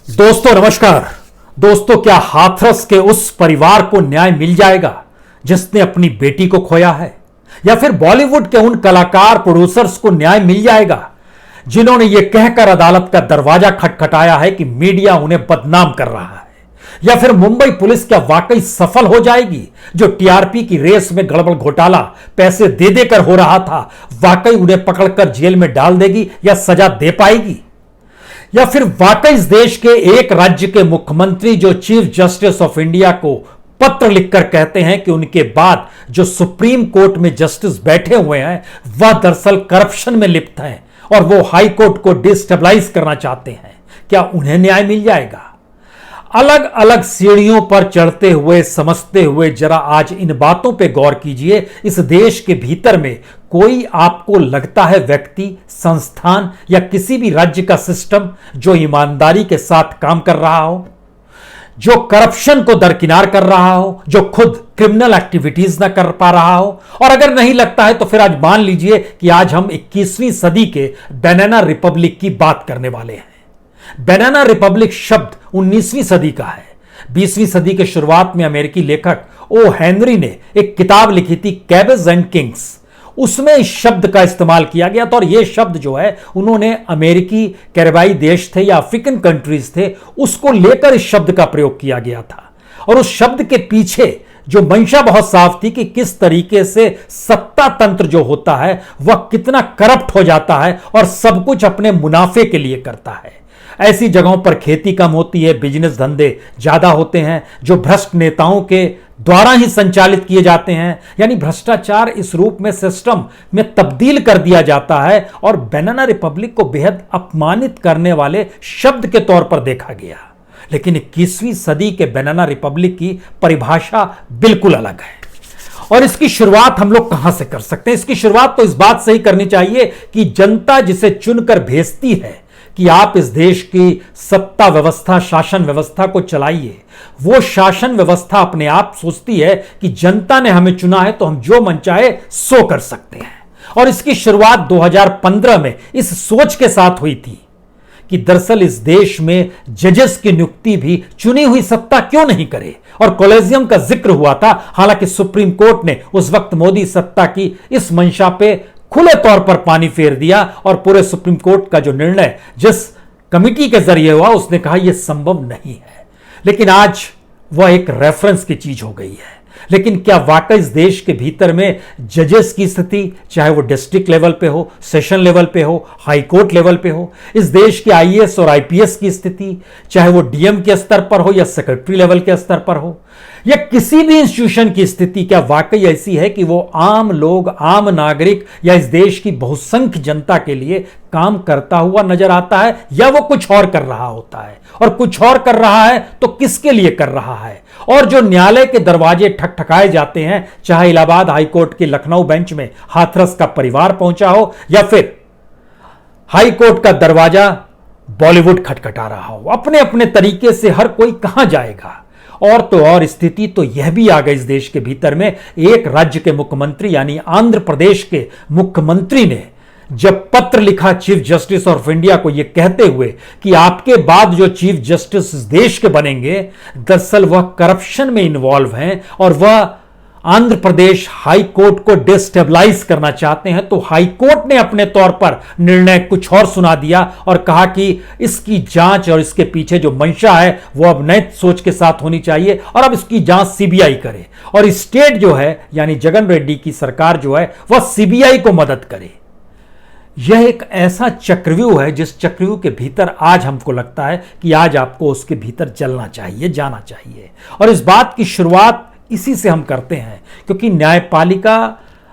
दोस्तों नमस्कार। दोस्तों, क्या हाथरस के उस परिवार को न्याय मिल जाएगा जिसने अपनी बेटी को खोया है, या फिर बॉलीवुड के उन कलाकार प्रोड्यूसर्स को न्याय मिल जाएगा जिन्होंने यह कहकर अदालत का दरवाजा खटखटाया है कि मीडिया उन्हें बदनाम कर रहा है, या फिर मुंबई पुलिस क्या वाकई सफल हो जाएगी जो टीआरपी की रेस में गड़बड़ घोटाला पैसे दे देकर हो रहा था, वाकई उन्हें पकड़कर जेल में डाल देगी या सजा दे पाएगी, या फिर वाकई इस देश के एक राज्य के मुख्यमंत्री जो चीफ जस्टिस ऑफ इंडिया को पत्र लिखकर कहते हैं कि उनके बाद जो सुप्रीम कोर्ट में जस्टिस बैठे हुए हैं वह दरअसल करप्शन में लिप्त हैं और वो हाई कोर्ट को डिस्टेबलाइज करना चाहते हैं, क्या उन्हें न्याय मिल जाएगा? अलग अलग सीढ़ियों पर चढ़ते हुए समझते हुए जरा आज इन बातों पे गौर कीजिए। इस देश के भीतर में कोई आपको लगता है व्यक्ति, संस्थान या किसी भी राज्य का सिस्टम जो ईमानदारी के साथ काम कर रहा हो, जो करप्शन को दरकिनार कर रहा हो, जो खुद क्रिमिनल एक्टिविटीज ना कर पा रहा हो? और अगर नहीं लगता है तो फिर आज मान लीजिए कि आज हम 21वीं सदी के बनाना रिपब्लिक की बात करने वाले हैं। बनाना रिपब्लिक शब्द 19वीं सदी का है। 20वीं सदी के शुरुआत में अमेरिकी लेखक ओ हेनरी ने एक किताब लिखी थी, कैबेज एंड किंग्स। उसमें इस शब्द का इस्तेमाल किया गया था और यह शब्द जो है उन्होंने अमेरिकी कैरेबियाई देश थे या अफ्रीकन कंट्रीज थे उसको लेकर इस शब्द का प्रयोग किया गया था। और उस शब्द के पीछे जो मंशा बहुत साफ थी कि किस तरीके से सत्ता तंत्र जो होता है वह कितना करप्ट हो जाता है और सब कुछ अपने मुनाफे के लिए करता है। ऐसी जगहों पर खेती कम होती है, बिजनेस धंधे ज्यादा होते हैं जो भ्रष्ट नेताओं के द्वारा ही संचालित किए जाते हैं, यानी भ्रष्टाचार इस रूप में सिस्टम में तब्दील कर दिया जाता है और बनाना रिपब्लिक को बेहद अपमानित करने वाले शब्द के तौर पर देखा गया। लेकिन 21वीं सदी के बनाना रिपब्लिक की परिभाषा बिल्कुल अलग है। और इसकी शुरुआत हम लोग कहां से कर सकते हैं? इसकी शुरुआत तो इस बात से ही करनी चाहिए कि जनता जिसे चुनकर भेजती है कि आप इस देश की सत्ता व्यवस्था, शासन व्यवस्था को चलाइए, वो शासन व्यवस्था अपने आप सोचती है कि जनता ने हमें चुना है तो हम जो मन चाहे सो कर सकते हैं। और इसकी शुरुआत 2015 में इस सोच के साथ हुई थी कि दरअसल इस देश में जजेस की नियुक्ति भी चुनी हुई सत्ता क्यों नहीं करे, और कॉलेजियम का जिक्र हुआ था। हालांकि सुप्रीम कोर्ट ने उस वक्त मोदी सत्ता की इस मंशा पे खुले तौर पर पानी फेर दिया और पूरे सुप्रीम कोर्ट का जो निर्णय जिस कमिटी के जरिए हुआ उसने कहा यह संभव नहीं है। लेकिन आज वह एक रेफरेंस की चीज हो गई है। लेकिन क्या वाकई इस देश के भीतर में जजेस की स्थिति, चाहे वो डिस्ट्रिक्ट लेवल पे हो, सेशन लेवल पे हो, हाई कोर्ट लेवल पे हो, इस देश के आईएएस और आईपीएस की स्थिति, चाहे वो डीएम के स्तर पर हो या सेक्रेटरी लेवल के स्तर पर हो, या किसी भी इंस्टीट्यूशन की स्थिति क्या वाकई ऐसी है कि वो आम लोग, आम नागरिक या इस देश की बहुसंख्य जनता के लिए काम करता हुआ नजर आता है, या वो कुछ और कर रहा होता है? और कुछ और कर रहा है तो किसके लिए कर रहा है? और जो न्यायालय के दरवाजे ठकठकाए जाते हैं, चाहे इलाहाबाद हाई कोर्ट के लखनऊ बेंच में हाथरस का परिवार पहुंचा हो या फिर हाई कोर्ट का दरवाजा बॉलीवुड खटखटा रहा हो, अपने अपने तरीके से हर कोई कहां जाएगा। और तो और स्थिति तो यह भी आ गई इस देश के भीतर में, एक राज्य के मुख्यमंत्री यानी आंध्र प्रदेश के मुख्यमंत्री ने जब पत्र लिखा चीफ जस्टिस ऑफ इंडिया को यह कहते हुए कि आपके बाद जो चीफ जस्टिस इस देश के बनेंगे दरअसल वह करप्शन में इन्वॉल्व हैं और वह आंध्र प्रदेश हाई कोर्ट को डिस्टेबलाइज करना चाहते हैं, तो हाई कोर्ट ने अपने तौर पर निर्णय कुछ और सुना दिया और कहा कि इसकी जांच और इसके पीछे जो मंशा है वो अब नए सोच के साथ होनी चाहिए और अब इसकी जांच सीबीआई करे और स्टेट जो है यानी जगन रेड्डी की सरकार जो है वह सीबीआई को मदद करे। यह एक ऐसा चक्रव्यूह है जिस चक्रव्यूह के भीतर आज हमको लगता है कि आज आपको उसके भीतर चलना चाहिए, जाना चाहिए। और इस बात की शुरुआत इसी से हम करते हैं क्योंकि न्यायपालिका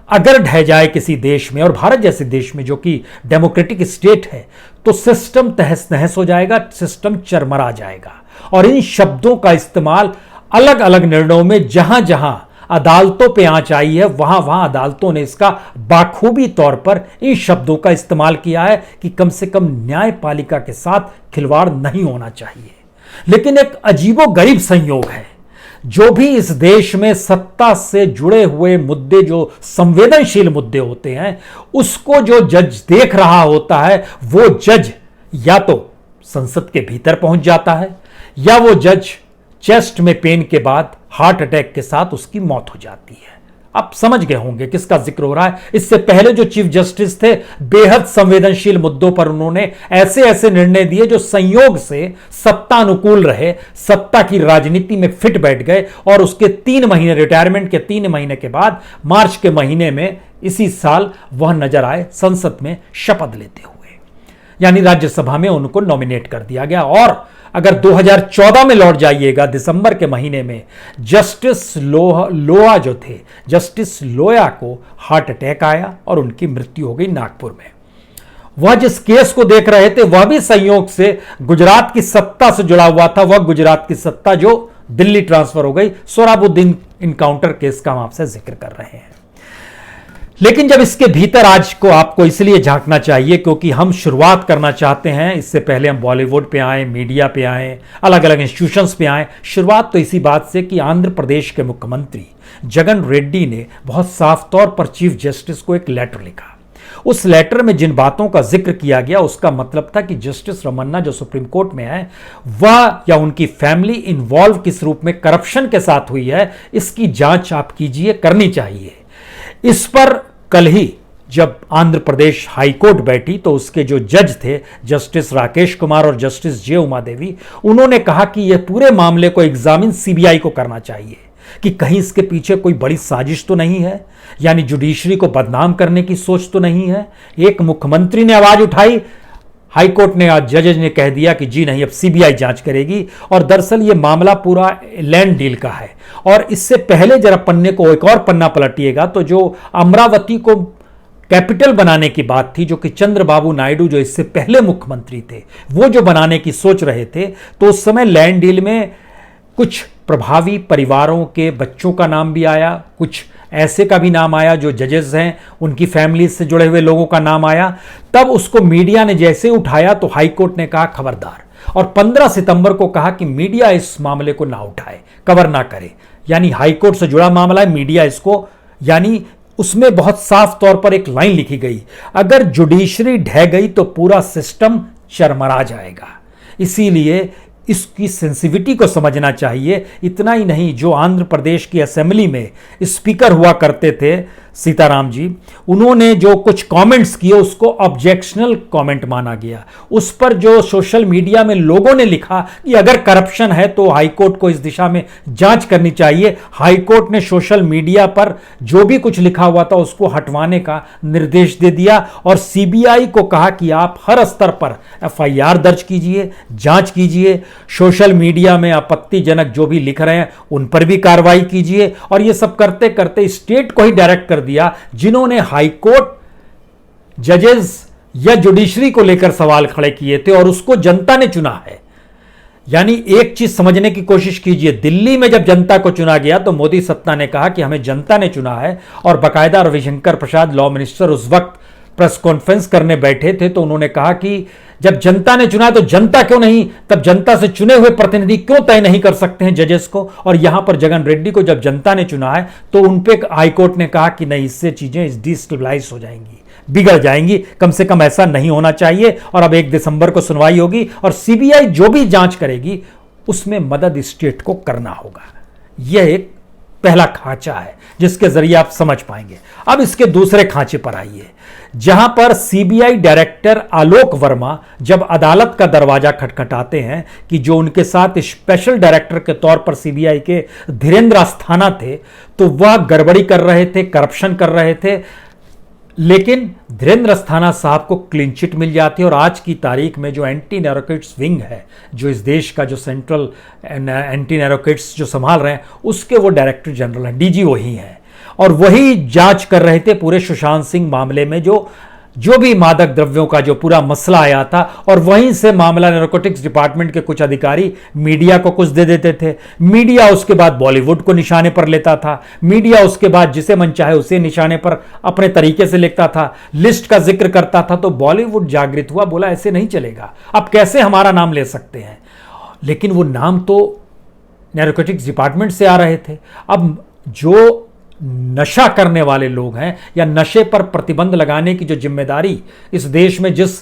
अगर ढह जाए किसी देश में, और भारत जैसे देश में जो कि डेमोक्रेटिक स्टेट है, तो सिस्टम तहस नहस हो जाएगा, सिस्टम चरमरा जाएगा। और इन शब्दों का इस्तेमाल अलग अलग निर्णयों में जहां जहां अदालतों पे आंच आई है वहां वहां अदालतों ने इसका बाखूबी तौर पर इन शब्दों का इस्तेमाल किया है कि कम से कम न्यायपालिका के साथ खिलवाड़ नहीं होना चाहिए। लेकिन एक अजीबोगरीब संयोग है, जो भी इस देश में सत्ता से जुड़े हुए मुद्दे, जो संवेदनशील मुद्दे होते हैं, उसको जो जज देख रहा होता है वो जज या तो संसद के भीतर पहुंच जाता है, या वो जज चेस्ट में पेन के बाद हार्ट अटैक के साथ उसकी मौत हो जाती है। आप समझ गए होंगे किसका जिक्र हो रहा है। इससे पहले जो चीफ जस्टिस थे, बेहद संवेदनशील मुद्दों पर उन्होंने ऐसे ऐसे निर्णय दिए जो संयोग से सत्ता अनुकूल रहे, सत्ता की राजनीति में फिट बैठ गए, और उसके 3 महीने, रिटायरमेंट के 3 महीने के बाद मार्च के महीने में इसी साल वह नजर आए संसद में शपथ लेते हुए, यानी राज्यसभा में उनको नॉमिनेट कर दिया गया। और अगर 2014 में लौट जाइएगा, दिसंबर के महीने में जस्टिस लोया जो थे, जस्टिस लोया को हार्ट अटैक आया और उनकी मृत्यु हो गई नागपुर में। वह जिस केस को देख रहे थे वह भी संयोग से गुजरात की सत्ता से जुड़ा हुआ था, वह गुजरात की सत्ता जो दिल्ली ट्रांसफर हो गई। सोहराबुद्दीन इनकाउंटर केस का हम आपसे जिक्र कर रहे हैं। लेकिन जब इसके भीतर आज को आपको इसलिए झांकना चाहिए क्योंकि हम शुरुआत करना चाहते हैं, इससे पहले हम बॉलीवुड पे आए, मीडिया पे आए, अलग अलग इंस्टीट्यूशंस पे आए। शुरुआत तो इसी बात से कि आंध्र प्रदेश के मुख्यमंत्री जगन रेड्डी ने बहुत साफ तौर पर चीफ जस्टिस को एक लेटर लिखा। उस लेटर में जिन बातों का जिक्र किया गया उसका मतलब था कि जस्टिस रमन्ना जो सुप्रीम कोर्ट में है, वह या उनकी फैमिली इन्वॉल्व किस रूप में करप्शन के साथ हुई है, इसकी जांच आप कीजिए, करनी चाहिए। इस पर कल ही जब आंध्र प्रदेश हाईकोर्ट बैठी तो उसके जो जज थे, जस्टिस राकेश कुमार और जस्टिस जे उमा देवी, उन्होंने कहा कि यह पूरे मामले को एग्जामिन सीबीआई को करना चाहिए कि कहीं इसके पीछे कोई बड़ी साजिश तो नहीं है, यानी जुडिशरी को बदनाम करने की सोच तो नहीं है। एक मुख्यमंत्री ने आवाज उठाई, हाईकोर्ट ने, आज जजेज ने कह दिया कि जी नहीं, अब सीबीआई जांच करेगी। और दरअसल ये मामला पूरा लैंड डील का है। और इससे पहले जरा पन्ने को एक और पन्ना पलटिएगा तो जो अमरावती को कैपिटल बनाने की बात थी, जो कि चंद्रबाबू नायडू जो इससे पहले मुख्यमंत्री थे, वो जो बनाने की सोच रहे थे, तो उस समय लैंड डील में कुछ प्रभावी परिवारों के बच्चों का नाम भी आया, कुछ ऐसे का भी नाम आया जो जजेस हैं, उनकी फैमिली से जुड़े हुए लोगों का नाम आया। तब उसको मीडिया ने जैसे उठाया तो हाईकोर्ट ने कहा खबरदार, और 15 सितंबर को कहा कि मीडिया इस मामले को ना उठाए, कवर ना करे। यानी हाईकोर्ट से जुड़ा मामला है, मीडिया इसको, यानी उसमें बहुत साफ तौर पर एक लाइन लिखी गई, अगर जुडिशरी ढह गई तो पूरा सिस्टम चरमरा जाएगा। इसीलिए इसकी सेंसिटिविटी को समझना चाहिए। इतना ही नहीं, जो आंध्र प्रदेश की असेंबली में स्पीकर हुआ करते थे सीताराम जी, उन्होंने जो कुछ कमेंट्स किए उसको ऑब्जेक्शनल कमेंट माना गया। उस पर जो सोशल मीडिया में लोगों ने लिखा कि अगर करप्शन है तो हाईकोर्ट को इस दिशा में जांच करनी चाहिए, हाईकोर्ट ने सोशल मीडिया पर जो भी कुछ लिखा हुआ था उसको हटवाने का निर्देश दे दिया और सीबीआई को कहा कि आप हर स्तर पर एफआईआर दर्ज कीजिए, जांच कीजिए, सोशल मीडिया में आपत्तिजनक जो भी लिख रहे हैं उन पर भी कार्रवाई कीजिए। और ये सब करते करते स्टेट को ही डायरेक्ट कर दिया जिन्होंने हाईकोर्ट जजेस या जुडिशरी को लेकर सवाल खड़े किए थे, और उसको जनता ने चुना है। यानी एक चीज समझने की कोशिश कीजिए, दिल्ली में जब जनता को चुना गया तो मोदी सत्ता ने कहा कि हमें जनता ने चुना है, और बाकायदा रविशंकर प्रसाद लॉ मिनिस्टर उस वक्त प्रेस कॉन्फ्रेंस करने बैठे थे तो उन्होंने कहा कि जब जनता ने चुना तो जनता क्यों नहीं, तब जनता से चुने हुए प्रतिनिधि क्यों तय नहीं कर सकते हैं जजेस को। और यहां पर जगन रेड्डी को जब जनता ने चुना है तो उन पे हाईकोर्ट ने कहा कि नहीं, इससे चीजें डिस्टेबलाइज हो जाएंगी, बिगड़ जाएंगी, कम से कम ऐसा नहीं होना चाहिए। और अब 1 दिसंबर को सुनवाई होगी और सीबीआई जो भी जांच करेगी उसमें मदद स्टेट को करना होगा। यह एक पहला खांचा है जिसके जरिए आप समझ पाएंगे। अब इसके दूसरे खांचे पर आइए, जहां पर सीबीआई डायरेक्टर आलोक वर्मा जब अदालत का दरवाजा खटखटाते हैं कि जो उनके साथ स्पेशल डायरेक्टर के तौर पर सीबीआई के धीरेन्द्र अस्थाना थे, तो वह गड़बड़ी कर रहे थे, करप्शन कर रहे थे, लेकिन धीरेन्द्र अस्थाना साहब को क्लीन चिट मिल जाती है। और आज की तारीख में जो एंटी नैरोकेट्स विंग है, जो इस देश का जो सेंट्रल एंटी नैरोकेट्स जो संभाल रहे हैं, उसके वो डायरेक्टर जनरल हैं, डीजी वही हैं, और वही जांच कर रहे थे पूरे सुशांत सिंह मामले में जो भी मादक द्रव्यों का जो पूरा मसला आया था। और वहीं से मामला नारकोटिक्स डिपार्टमेंट के कुछ अधिकारी मीडिया को कुछ दे देते थे, मीडिया उसके बाद बॉलीवुड को निशाने पर लेता था, मीडिया उसके बाद जिसे मन चाहे उसे निशाने पर अपने तरीके से लिखता था, लिस्ट का जिक्र करता था। तो बॉलीवुड जागृत हुआ, बोला ऐसे नहीं चलेगा, अब कैसे हमारा नाम ले सकते हैं। लेकिन वो नाम तो नारकोटिक्स डिपार्टमेंट से आ रहे थे। अब जो नशा करने वाले लोग हैं या नशे पर प्रतिबंध लगाने की जो जिम्मेदारी इस देश में जिस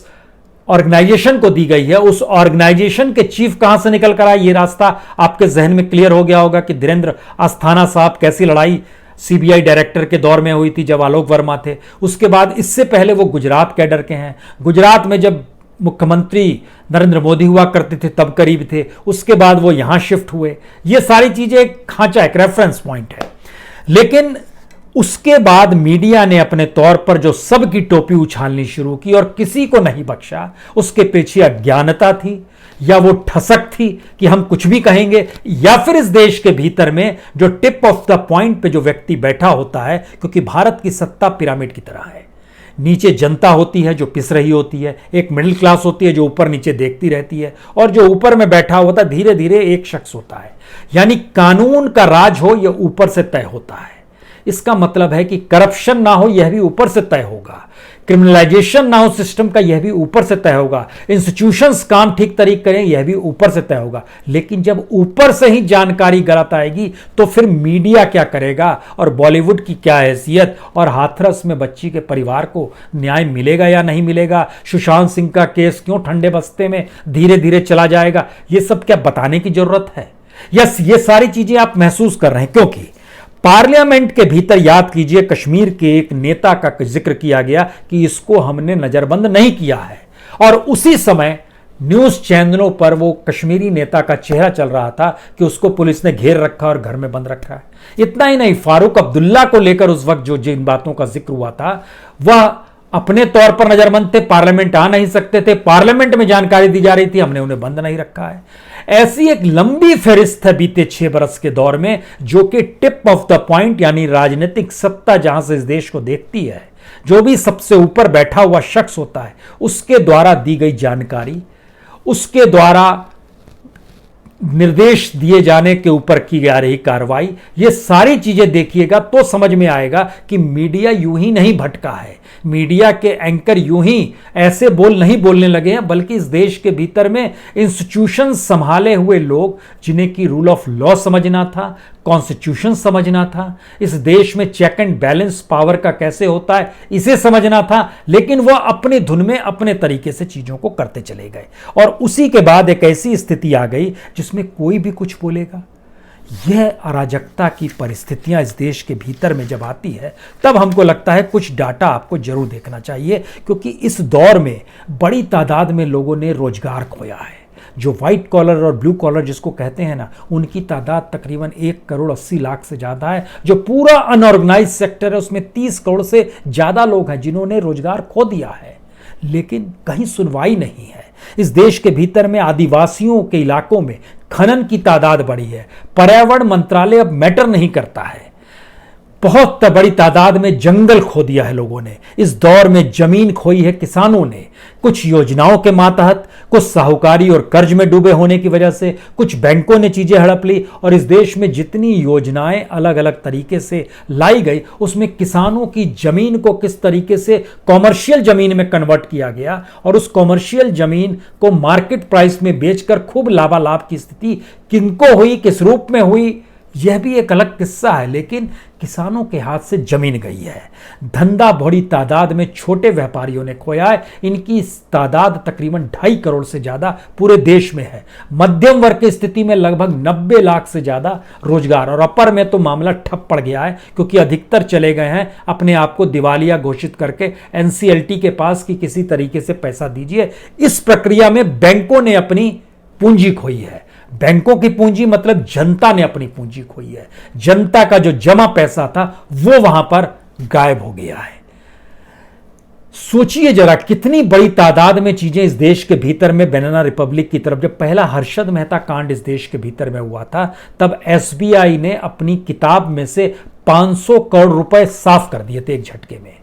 ऑर्गेनाइजेशन को दी गई है, उस ऑर्गेनाइजेशन के चीफ कहां से निकल कर आए, ये रास्ता आपके जहन में क्लियर हो गया होगा कि धीरेन्द्र अस्थाना साहब कैसी लड़ाई सीबीआई डायरेक्टर के दौर में हुई थी जब आलोक वर्मा थे। उसके बाद इससे पहले वो गुजरात कैडर के हैं, गुजरात में जब मुख्यमंत्री नरेंद्र मोदी हुआ करते थे तब करीब थे, उसके बाद वो यहां शिफ्ट हुए। ये सारी चीजें एक खांचा, एक रेफरेंस पॉइंट है। लेकिन उसके बाद मीडिया ने अपने तौर पर जो सबकी टोपी उछालनी शुरू की और किसी को नहीं बख्शा, उसके पीछे अज्ञानता थी या वो ठसक थी कि हम कुछ भी कहेंगे, या फिर इस देश के भीतर में जो टिप ऑफ द पॉइंट पे जो व्यक्ति बैठा होता है, क्योंकि भारत की सत्ता पिरामिड की तरह है, नीचे जनता होती है जो पिस रही होती है, एक मिडिल क्लास होती है जो ऊपर नीचे देखती रहती है, और जो ऊपर में बैठा होता है धीरे धीरे एक शख्स होता है। यानी कानून का राज हो यह ऊपर से तय होता है। इसका मतलब है कि करप्शन ना हो यह भी ऊपर से तय होगा, क्रिमिनलाइजेशन ना हो सिस्टम का यह भी ऊपर से तय होगा, इंस्टीट्यूशंस काम ठीक तरीके करें यह भी ऊपर से तय होगा। लेकिन जब ऊपर से ही जानकारी गलत आएगी तो फिर मीडिया क्या करेगा और बॉलीवुड की क्या हैसियत, और हाथरस में बच्ची के परिवार को न्याय मिलेगा या नहीं मिलेगा, सुशांत सिंह का केस क्यों ठंडे बस्ते में धीरे धीरे चला जाएगा, यह सब क्या बताने की जरूरत है? यस, ये सारी चीजें आप महसूस कर रहे हैं क्योंकि पार्लियामेंट के भीतर याद कीजिए कश्मीर के एक नेता का जिक्र किया गया कि इसको हमने नजरबंद नहीं किया है, और उसी समय न्यूज चैनलों पर वो कश्मीरी नेता का चेहरा चल रहा था कि उसको पुलिस ने घेर रखा और घर में बंद रखा है। इतना ही नहीं, फारूक अब्दुल्ला को लेकर उस वक्त जो जिन बातों का जिक्र हुआ था वह अपने तौर पर नजरबंद थे, पार्लियामेंट आ नहीं सकते थे, पार्लियामेंट में जानकारी दी जा रही थी, हमने उन्हें बंद नहीं रखा है। ऐसी एक लंबी फहरिस्त है बीते 6 बरस के दौर में, जो कि टिप ऑफ द पॉइंट यानी राजनीतिक सत्ता जहां से इस देश को देखती है, जो भी सबसे ऊपर बैठा हुआ शख्स होता है उसके द्वारा दी गई जानकारी, उसके द्वारा निर्देश दिए जाने के ऊपर की जा रही कार्रवाई, ये सारी चीजें देखिएगा तो समझ में आएगा कि मीडिया यूं ही नहीं भटका है, मीडिया के एंकर यूं ही ऐसे नहीं बोलने लगे हैं, बल्कि इस देश के भीतर में इंस्टीट्यूशन संभाले हुए लोग जिन्हें की रूल ऑफ लॉ समझना था, कॉन्स्टिट्यूशन समझना था, इस देश में चेक एंड बैलेंस पावर का कैसे होता है इसे समझना था, लेकिन वह अपनी धुन में अपने तरीके से चीजों को करते चले गए। और उसी के बाद एक ऐसी स्थिति आ गई जिसमें कोई भी कुछ बोलेगा। यह अराजकता की परिस्थितियां इस देश के भीतर में जब आती है तब हमको लगता है कुछ डाटा आपको जरूर देखना चाहिए, क्योंकि इस दौर में बड़ी तादाद में लोगों ने रोजगार खोया है। जो व्हाइट कॉलर और ब्लू कॉलर जिसको कहते हैं ना, उनकी तादाद तकरीबन 1,80,00,000 से ज़्यादा है। जो पूरा अनऑर्गेनाइज सेक्टर है उसमें 30 करोड़ से ज़्यादा लोग हैं जिन्होंने रोजगार खो दिया है, लेकिन कहीं सुनवाई नहीं है। इस देश के भीतर में आदिवासियों के इलाकों में खनन की तादाद बढ़ी है, पर्यावरण मंत्रालय अब मैटर नहीं करता है, बहुत बड़ी तादाद में जंगल खो दिया है लोगों ने, इस दौर में जमीन खोई है किसानों ने, कुछ योजनाओं के मातहत, कुछ साहूकारी और कर्ज में डूबे होने की वजह से, कुछ बैंकों ने चीजें हड़प ली, और इस देश में जितनी योजनाएं अलग अलग तरीके से लाई गई उसमें किसानों की जमीन को किस तरीके से कॉमर्शियल जमीन में कन्वर्ट किया गया, और उस कॉमर्शियल जमीन को मार्केट प्राइस में बेचकर खूब लाभालाभ की स्थिति किनको हुई, किस रूप में हुई, यह भी एक अलग किस्सा है। लेकिन किसानों के हाथ से जमीन गई है, धंधा बड़ी तादाद में छोटे व्यापारियों ने खोया है, इनकी तादाद तकरीबन 2.5 करोड़ से ज्यादा पूरे देश में है। मध्यम वर्ग की स्थिति में लगभग 90 लाख से ज्यादा रोजगार, और अपर में तो मामला ठप पड़ गया है क्योंकि अधिकतर चले गए हैं अपने आप को दिवालिया घोषित करके एनसीएलटी के पास कि किसी तरीके से पैसा दीजिए। इस प्रक्रिया में बैंकों ने अपनी पूंजी खोई है। बैंकों की पूंजी मतलब जनता ने अपनी पूंजी खोई है, जनता का जो जमा पैसा था वो वहां पर गायब हो गया है। सोचिए जरा कितनी बड़ी तादाद में चीजें इस देश के भीतर में बनाना रिपब्लिक की तरफ, जब पहला हर्षद मेहता कांड इस देश के भीतर में हुआ था तब एसबीआई ने अपनी किताब में से 500 करोड़ रुपए साफ कर दिए थे एक झटके में,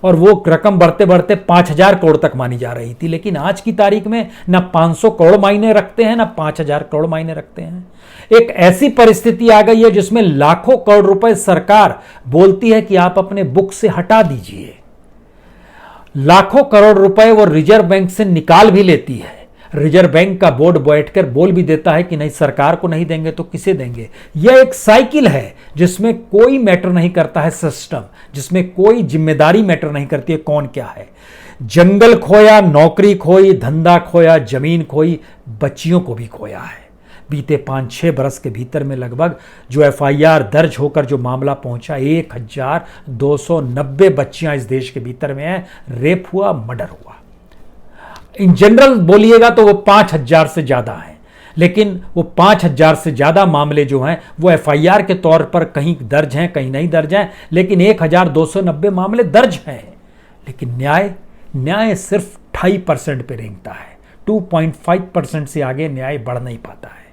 और वो रकम बढ़ते बढ़ते 5,000 करोड़ तक मानी जा रही थी। लेकिन आज की तारीख में ना 500 करोड़ मायने रखते हैं ना 5,000 करोड़ मायने रखते हैं। एक ऐसी परिस्थिति आ गई है जिसमें लाखों करोड़ रुपए सरकार बोलती है कि आप अपने बुक से हटा दीजिए, लाखों करोड़ रुपए वो रिजर्व बैंक से निकाल भी लेती है। रिजर्व बैंक का बोर्ड बैठकर बोल भी देता है कि नहीं, सरकार को नहीं देंगे तो किसे देंगे। यह एक साइकिल है जिसमें कोई मैटर नहीं करता है सिस्टम, जिसमें कोई जिम्मेदारी मैटर नहीं करती है कौन क्या है। जंगल खोया, नौकरी खोई, धंधा खोया, जमीन खोई, बच्चियों को भी खोया है। बीते 5-6 बरस के भीतर में लगभग जो एफआईआर दर्ज होकर जो मामला पहुंचा, 1290 बच्चियां इस देश के भीतर में हैं, रेप हुआ, मर्डर हुआ। इन जनरल बोलिएगा तो वो 5000 से ज्यादा हैं, लेकिन वो 5000 से ज्यादा मामले जो हैं वो एफआईआर के तौर पर कहीं दर्ज हैं, कहीं नहीं दर्ज हैं, लेकिन 1290 मामले दर्ज हैं। लेकिन न्याय सिर्फ 2.5% पे रेंगता है। 2.5% से आगे न्याय बढ़ नहीं पाता है।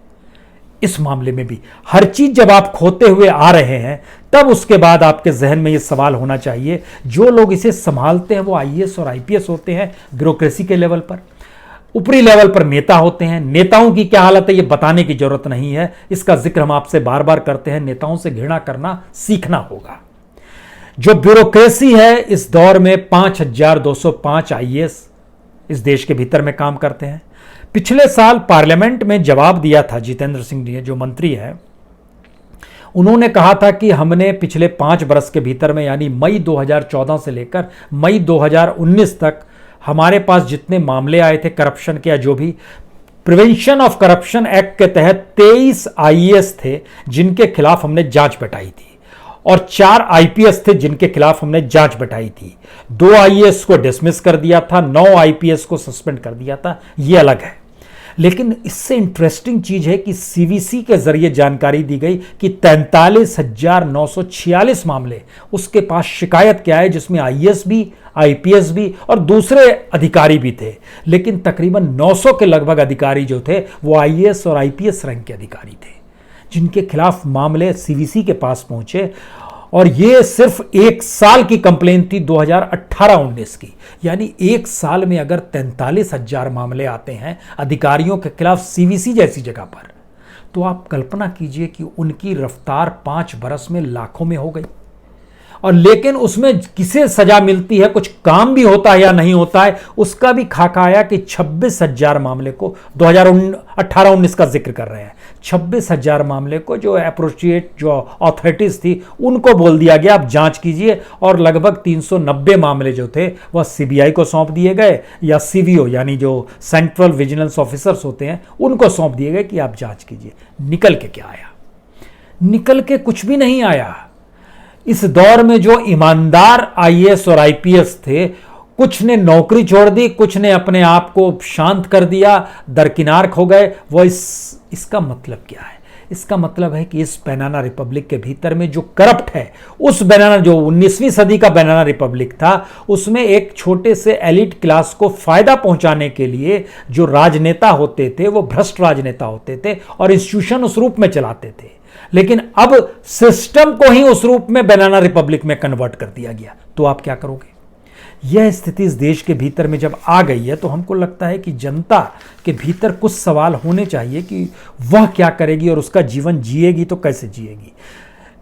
इस मामले में भी हर चीज जब आप खोते हुए आ रहे हैं, तब उसके बाद आपके जहन में यह सवाल होना चाहिए, जो लोग इसे संभालते हैं वो आईएएस और आईपीएस होते हैं, ब्यूरोक्रेसी के लेवल पर, ऊपरी लेवल पर नेता होते हैं। नेताओं की क्या हालत है ये बताने की जरूरत नहीं है, इसका जिक्र हम आपसे बार बार करते हैं। नेताओं से घृणा करना सीखना होगा। जो ब्यूरोक्रेसी है, इस दौर में 5205 आईएएस इस देश के भीतर में काम करते हैं। पिछले साल पार्लियामेंट में जवाब दिया था जितेंद्र सिंह जी, जो मंत्री हैं, उन्होंने कहा था कि हमने पिछले 5 बरस के भीतर में, यानी मई 2014 से लेकर मई 2019 तक हमारे पास जितने मामले आए थे करप्शन के, या जो भी प्रिवेंशन ऑफ करप्शन एक्ट के तहत 23 आईएएस थे जिनके खिलाफ हमने जांच बैठाई थी, और 4 आईपीएस थे जिनके खिलाफ हमने जांच बैठाई थी। 2 आईएएस को डिसमिस कर दिया था, 9 आईपीएस को सस्पेंड कर दिया था, यह अलग है। लेकिन इससे इंटरेस्टिंग चीज है कि सीवीसी के जरिए जानकारी दी गई कि 43,946 मामले उसके पास शिकायत क्या है, जिसमें आईएएस भी, आईपीएस भी और दूसरे अधिकारी भी थे। लेकिन तकरीबन 900 के लगभग अधिकारी जो थे वो आईएएस और आईपीएस रैंक के अधिकारी थे, जिनके खिलाफ मामले सीवीसी के पास पहुंचे। और ये सिर्फ 1 साल की कंप्लेन थी 2018-19 की, यानी 1 साल में अगर 43,000 मामले आते हैं अधिकारियों के खिलाफ सीवीसी जैसी जगह पर, तो आप कल्पना कीजिए कि उनकी रफ्तार 5 बरस में लाखों में हो गई। और लेकिन उसमें किसे सजा मिलती है, कुछ काम भी होता है या नहीं होता है, उसका भी खाका आया कि 26,000 मामले को, 2018-19 का जिक्र कर रहे हैं, 26,000 मामले को जो अप्रोप्रिएट जो अथॉरिटीज थी उनको बोल दिया गया आप जांच कीजिए, और लगभग 390 मामले जो थे वह सीबीआई को सौंप दिए गए, या सीवीओ यानी जो सेंट्रल विजिलेंस ऑफिसर्स होते हैं उनको सौंप दिए गए कि आप जांच कीजिए। निकल के क्या आया? निकल के कुछ भी नहीं आया। इस दौर में जो ईमानदार आईएएस और आईपीएस थे, कुछ ने नौकरी छोड़ दी, कुछ ने अपने आप को शांत कर दिया, दरकिनार खो गए। वो इसका मतलब क्या है? इसका मतलब है कि इस बनाना रिपब्लिक के भीतर में जो करप्ट है, उस बनाना जो 19वीं सदी का बनाना रिपब्लिक था, उसमें एक छोटे से एलिट क्लास को फायदा पहुंचाने के लिए जो राजनेता होते थे वो भ्रष्ट राजनेता होते थे और इंस्टीट्यूशन उस रूप में चलाते थे। लेकिन अब सिस्टम को ही उस रूप में बनाना रिपब्लिक में कन्वर्ट कर दिया गया, तो आप क्या करोगे? यह स्थिति इस देश के भीतर में जब आ गई है, तो हमको लगता है कि जनता के भीतर कुछ सवाल होने चाहिए कि वह क्या करेगी और उसका जीवन जिएगी तो कैसे जिएगी।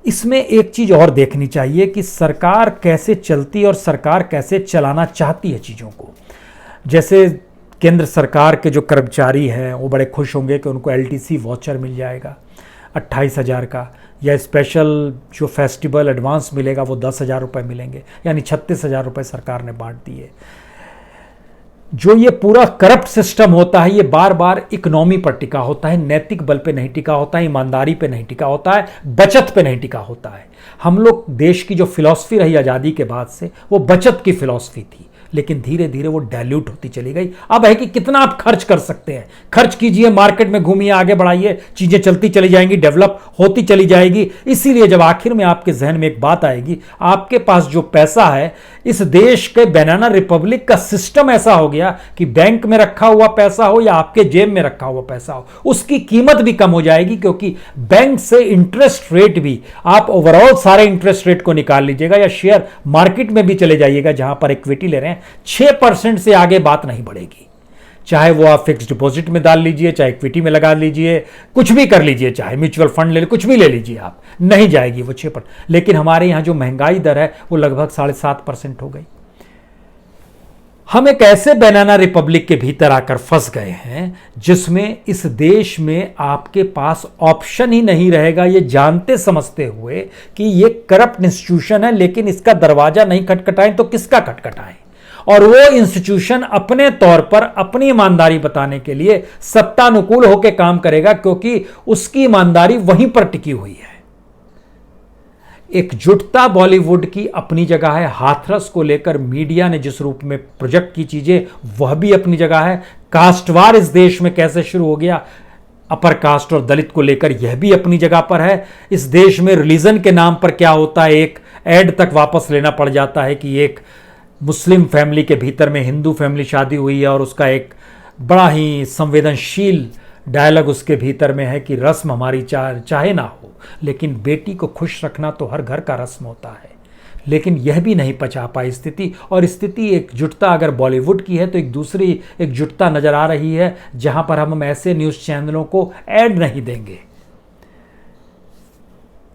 इसमें एक चीज और देखनी चाहिए कि सरकार कैसे चलती और सरकार कैसे चलाना चाहती है चीजों को। जैसे केंद्र सरकार के जो कर्मचारी हैं वो बड़े खुश होंगे कि उनको एलटीसी वाउचर मिल जाएगा 28,000 का, या स्पेशल जो फेस्टिवल एडवांस मिलेगा वो 10,000 रुपये मिलेंगे, यानी 36,000 रुपये सरकार ने बांट दिए। जो ये पूरा करप्ट सिस्टम होता है, ये बार बार इकोनॉमी पर टिका होता है, नैतिक बल पे नहीं टिका होता है, ईमानदारी पे नहीं टिका होता है, बचत पे नहीं टिका होता है। हम लोग देश की जो फिलॉसफी रही आज़ादी के बाद से, वो बचत की फिलॉसफी थी, लेकिन धीरे धीरे वो डाइल्यूट होती चली गई। अब है कि कितना आप खर्च कर सकते हैं, खर्च कीजिए, मार्केट में घूमिए, आगे बढ़ाइए, चीजें चलती चली जाएंगी, डेवलप होती चली जाएगी। इसीलिए जब आखिर में आपके जहन में एक बात आएगी, आपके पास जो पैसा है, इस देश के बनाना रिपब्लिक का सिस्टम ऐसा हो गया कि बैंक में रखा हुआ पैसा हो या आपके जेब में रखा हुआ पैसा हो, उसकी कीमत भी कम हो जाएगी, क्योंकि बैंक से इंटरेस्ट रेट भी, आप ओवरऑल सारे इंटरेस्ट रेट को निकाल लीजिएगा या शेयर मार्केट में भी चले जाइएगा जहां पर इक्विटी ले रहे हैं, 6% से आगे बात नहीं बढ़ेगी। चाहे वो आप फिक्स डिपॉजिट में डाल लीजिए, चाहे इक्विटी में लगा लीजिए, कुछ भी कर लीजिए, चाहे म्यूचुअल फंड ले लीजिए, कुछ भी ले लीजिए, आप नहीं जाएगी वो 6%। लेकिन हमारे यहां जो महंगाई दर है वो लगभग 7.5% हो गई। हम एक ऐसे बनाना रिपब्लिक के भीतर आकर फंस गए हैं जिसमें इस देश में आपके पास ऑप्शन ही नहीं रहेगा, ये जानते समझते हुए कि ये करप्ट इंस्टीट्यूशन है, लेकिन इसका दरवाजा नहीं खटखटाएं तो किसका खटखटाएं। और वो इंस्टीट्यूशन अपने तौर पर अपनी ईमानदारी बताने के लिए सत्तानुकूल होकर काम करेगा, क्योंकि उसकी ईमानदारी वहीं पर टिकी हुई है। एकजुटता बॉलीवुड की अपनी जगह है। हाथरस को लेकर मीडिया ने जिस रूप में प्रोजेक्ट की चीजें, वह भी अपनी जगह है। कास्टवार इस देश में कैसे शुरू हो गया, अपर कास्ट और दलित को लेकर, यह भी अपनी जगह पर है। इस देश में रिलीजन के नाम पर क्या होता है, एक एड तक वापस लेना पड़ जाता है कि एक मुस्लिम फैमिली के भीतर में हिंदू फैमिली शादी हुई है और उसका एक बड़ा ही संवेदनशील डायलॉग उसके भीतर में है कि रस्म हमारी चाहे ना हो, लेकिन बेटी को खुश रखना तो हर घर का रस्म होता है। लेकिन यह भी नहीं पचा पाई स्थिति, और स्थिति एकजुटता अगर बॉलीवुड की है तो एक दूसरी एकजुटता नजर आ रही है, जहां पर हम ऐसे न्यूज़ चैनलों को ऐड नहीं देंगे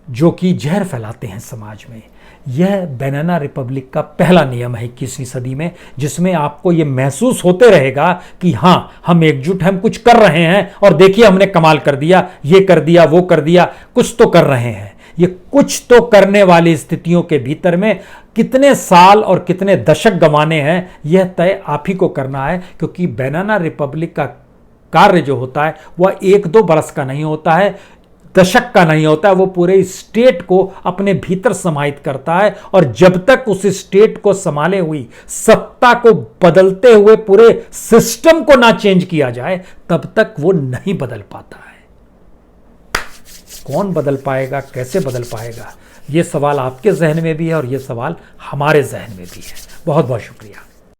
जो कि जहर फैलाते हैं समाज में। यह बनाना रिपब्लिक का पहला नियम है 21वीं सदी में, जिसमें आपको यह महसूस होते रहेगा कि हां, हम एकजुट, हम कुछ कर रहे हैं, और देखिए हमने कमाल कर दिया, ये कर दिया, वो कर दिया, कुछ तो कर रहे हैं। ये कुछ तो करने वाली स्थितियों के भीतर में कितने साल और कितने दशक गंवाने हैं, यह तय आप ही को करना है। क्योंकि बनाना रिपब्लिक का कार्य जो होता है वह 1-2 बरस का नहीं होता है, दशक का नहीं होता है, वो पूरे स्टेट को अपने भीतर समाहित करता है। और जब तक उस स्टेट को संभाले हुई सत्ता को बदलते हुए पूरे सिस्टम को ना चेंज किया जाए, तब तक वो नहीं बदल पाता है। कौन बदल पाएगा, कैसे बदल पाएगा, ये सवाल आपके जहन में भी है और ये सवाल हमारे जहन में भी है। बहुत बहुत शुक्रिया।